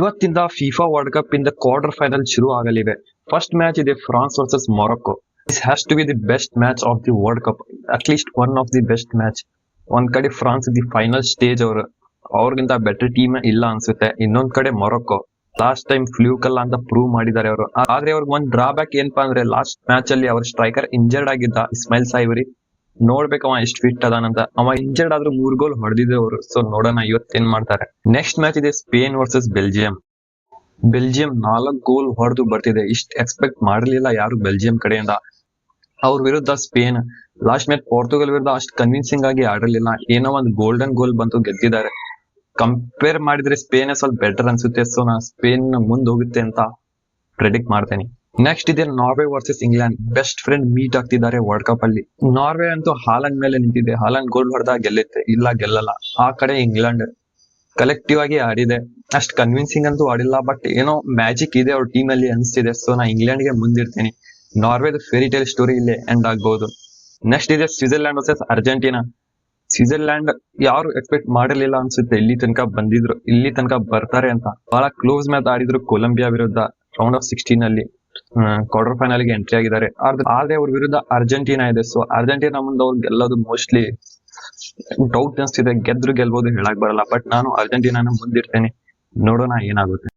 ಇವತ್ತಿಂದ FIFA world cup ಇಂದ quarter final ಶುರು ಆಗಲಿವೆ. ಫಸ್ಟ್ ಮ್ಯಾಚ್ ಇದೆ France versus Morocco. This has to be the best match of the world cup, at least one of the best match. ಒಂದ್ ಕಡೆ France the final stage ಅವ್ರಿಗಿಂತ better team ಇಲ್ಲ ಅನ್ಸುತ್ತೆ. ಇನ್ನೊಂದ್ ಕಡೆ ಮೊರೊಕ್ಕೊ ಲಾಸ್ಟ್ ಟೈಮ್ ಫ್ಲೂಕಲ್ಲ ಅಂತ prove ಮಾಡಿದ್ದಾರೆ ಅವರು. ಆದ್ರೆ ಅವ್ರಿಗೆ ಒಂದ್ ಡ್ರಾಬ್ಯಾಕ್ ಏನಪ್ಪಾ ಅಂದ್ರೆ ಲಾಸ್ಟ್ ಮ್ಯಾಚ್ ಅಲ್ಲಿ ಅವ್ರ ಸ್ಟ್ರೈಕರ್ ಇಂಜರ್ಡ್ ಆಗಿದ್ದ, ಇಸ್ಮಾಯಿಲ್ ಸಾಯ್ವರಿ. ನೋಡ್ಬೇಕು ಅವ ಎಷ್ಟು ಫಿಟ್ ಅದಾನಂತ. ಅವ ಇಂಜರ್ಡ್ ಆದ್ರೂ 3 ಗೋಲ್ ಹೊಡೆದಿದ್ರು ಅವರು. ಸೊ ನೋಡೋಣ ಇವತ್ತೇನ್ ಮಾಡ್ತಾರೆ. ನೆಕ್ಸ್ಟ್ ಮ್ಯಾಚ್ ಇದೆ ಸ್ಪೇನ್ ವರ್ಸಸ್ ಬೆಲ್ಜಿಯಂ. ಬೆಲ್ಜಿಯಂ 4 ಗೋಲ್ ಹೊಡೆದು ಬರ್ತಿದೆ. ಇಷ್ಟ ಎಕ್ಸ್ಪೆಕ್ಟ್ ಮಾಡಿರ್ಲಿಲ್ಲ ಯಾರು ಬೆಲ್ಜಿಯಂ ಕಡೆಯಿಂದ. ಅವ್ರ ವಿರುದ್ಧ ಸ್ಪೇನ್ ಲಾಸ್ಟ್ ಮ್ಯಾಚ್ ಪೋರ್ಚುಗಲ್ ವಿರುದ್ಧ ಅಷ್ಟು ಕನ್ವಿನ್ಸಿಂಗ್ ಆಗಿ ಆಡಿರ್ಲಿಲ್ಲ. ಏನೋ ಒಂದು ಗೋಲ್ಡನ್ ಗೋಲ್ ಬಂತು, ಗೆದ್ದಿದ್ದಾರೆ. ಕಂಪೇರ್ ಮಾಡಿದ್ರೆ ಸ್ಪೇನ್ ಸ್ವಲ್ಪ ಬೆಟರ್ ಅನ್ಸುತ್ತೆ. ಸೊ ನಾ ಸ್ಪೇನ್ ಮುಂದೆ ಹೋಗುತ್ತೆ ಅಂತ ಪ್ರೆಡಿಕ್ಟ್ ಮಾಡ್ತೇನೆ. ನೆಕ್ಸ್ಟ್ ಇದೆ Norway versus England. Best friend meet ಆಗ್ತಿದ್ದಾರೆ ವರ್ಲ್ಡ್ ಕಪ್ ಅಲ್ಲಿ. ನಾರ್ವೆ ಅಂತೂ ಹಾಲಂಡ್ ಮೇಲೆ ನಿಂತಿದೆ. ಹಾಲಂಡ್ ಗೋಲ್ ಹೊಡೆದ ಗೆಲ್ಲುತ್ತೆ, ಇಲ್ಲ ಗೆಲ್ಲಲ್ಲ. ಆ ಕಡೆ ಇಂಗ್ಲೆಂಡ್ ಕಲೆಕ್ಟಿವ್ ಆಗಿ ಆಡಿದೆ, ಅಷ್ಟು ಕನ್ವಿನ್ಸಿಂಗ್ ಅಂತೂ ಆಡಿಲ್ಲ. ಬಟ್ ಏನೋ ಮ್ಯಾಜಿಕ್ ಇದೆ ಅವ್ರ ಟೀಮ್ ಅಲ್ಲಿ ಅನ್ಸ್ತಿದೆ. ಸೊ ನಾ ಇಂಗ್ಲೆಂಡ್ ಗೆ ಮುಂದಿರ್ತೀನಿ. ನಾರ್ವೆದ ಫೇರಿ ಟೇಲ್ ಸ್ಟೋರಿ ಇಲ್ಲೇ ಎಂಡ್ ಆಗ್ಬಹುದು. ನೆಕ್ಸ್ಟ್ ಇದೆ ಸ್ವಿಟ್ಜರ್ಲ್ಯಾಂಡ್ ವರ್ಸಸ್ ಅರ್ಜೆಂಟೀನಾ. ಸ್ವಿಟ್ಜರ್ಲ್ಯಾಂಡ್ ಯಾರು ಎಕ್ಸ್ಪೆಕ್ಟ್ ಮಾಡಿರ್ಲಿಲ್ಲ ಅನ್ಸುತ್ತೆ ಇಲ್ಲಿ ತನಕ ಬಂದಿದ್ರು, ಇಲ್ಲಿ ತನಕ ಬರ್ತಾರೆ ಅಂತ. ಬಹಳ ಕ್ಲೋಸ್ ಮ್ಯಾಚ್ ಆಡಿದ್ರು ಕೊಲಂಬಿಯಾ ವಿರುದ್ಧ ರೌಂಡ್ ಆಫ್ 16 ಅಲ್ಲಿ. ಕ್ವಾರ್ಟರ್ ಫೈನಲ್ ಗೆ ಎಂಟ್ರಿ ಆಗಿದ್ದಾರೆ. ಆದ್ರೆ ಅವ್ರ ವಿರುದ್ಧ ಅರ್ಜೆಂಟೀನಾ ಇದೆ. ಸೊ ಅರ್ಜೆಂಟೀನಾ ಮುಂದೆ ಅವ್ರು ಗೆಲ್ಲೋದು ಮೋಸ್ಟ್ಲಿ ಡೌಟ್ ಅನ್ಸ್ತಿದೆ. ಗೆದ್ರು ಗೆಲ್ಬಹುದು, ಹೇಳಕ್ ಬರಲ್ಲ. ಬಟ್ ನಾನು ಅರ್ಜೆಂಟೀನಾನ ಮುಂದಿರ್ತೇನೆ. ನೋಡೋಣ ಏನಾಗುತ್ತೆ.